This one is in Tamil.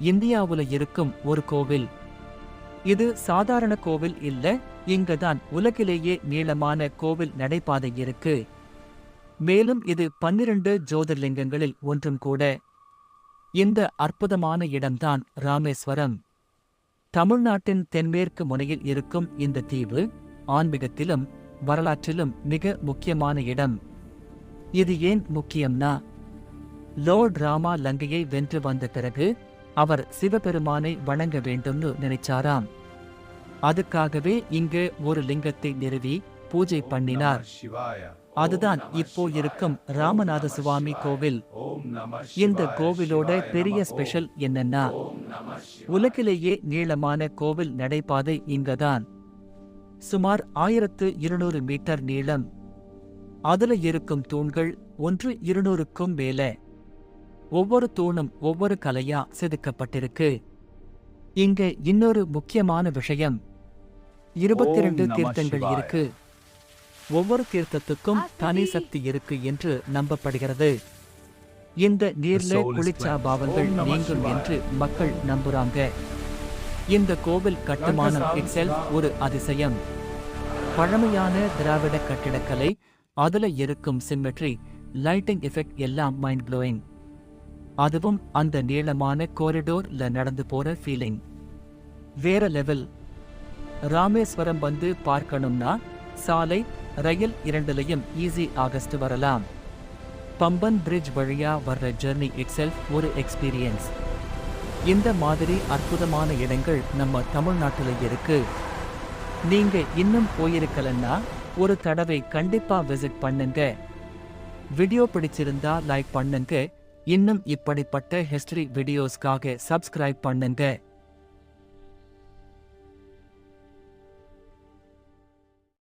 இந்தியாவுல இருக்கும் ஒரு கோவில். இது சாதாரண கோவில் இல்ல, இங்கதான் உலகிலேயே நீளமான கோவில் நடைபாதை இருக்கு. மேலும் இது 12 ஜோதிர்லிங்கங்களில் ஒன்றும் கூட. இந்த அற்புதமான இடம்தான் ராமேஸ்வரம். தமிழ்நாட்டின் தென்மேற்கு முனையில் இருக்கும் இந்த தீவு ஆன்மீகத்திலும் வரலாற்றிலும் மிக முக்கியமான இடம். இது ஏன் முக்கியம்னா, லார்ட் ராமா லங்கையை வென்று வந்த பிறகு அவர் சிவபெருமானை வணங்க வேண்டும்னு நினைச்சாராம். அதுக்காகவே இங்கு ஒரு லிங்கத்தை நிறுவி பூஜை பண்ணினார். அதுதான் இப்போ இருக்கும் ராமநாத சுவாமி கோவில். இந்த கோவிலோட பெரிய ஸ்பெஷல் என்னன்னா, உலகிலேயே நீளமான கோவில் நடைபாதை இங்கதான். சுமார் 1200 மீட்டர் நீளம். அதுல இருக்கும் தூண்கள் 100-200க்கும் மேல. ஒவ்வொரு தூணும் ஒவ்வொரு கலையா செதுக்கப்பட்டிருக்கு. இங்க இன்னொரு முக்கியமான விஷயம், 22 தீர்த்தங்கள் இருக்கு. ஒவ்வொரு தீர்த்தத்துக்கும் தனி சக்தி இருக்கு என்று நம்பப்படுகிறது. இந்த நீர்ல குளிச்சா பாவங்கள் நீங்கும் என்று மக்கள் நம்புறாங்க. இந்த கோவில் கட்டுமானம் இட்செல்ஃப் ஒரு அதிசயம். பழமையான திராவிட கட்டிடக்கலை, அதுல இருக்கும் சிம்மெட்ரி, லைட்டிங் எஃபெக்ட் எல்லாம் மைண்ட் ப்ளோயிங். அதுவும் அந்த நீளமான கோரிடோர்ல நடந்து போற ஃபீலிங் வேற லெவல். ராமேஸ்வரம் வந்து பார்க்கணும்னா சாலை, ரயில் இரண்டுலையும் ஈஸி ஆகஸ்ட் வரலாம். பம்பன் பிரிட்ஜ் வழியா வர்ற ஜெர்னி இட்செல்ஃப் ஒரு எக்ஸ்பீரியன்ஸ். இந்த மாதிரி அற்புதமான இடங்கள் நம்ம தமிழ்நாட்டுல இருக்கு. நீங்க இன்னும் போயிருக்கலன்னா ஒரு தடவை கண்டிப்பா விசிட் பண்ணுங்க. வீடியோ பிடிச்சிருந்தா லைக் பண்ணுங்க. இன்னும் இப்படிப்பட்ட ஹிஸ்டரி வீடியோஸ்க்காக சப்ஸ்கிரைப் பண்ணுங்க.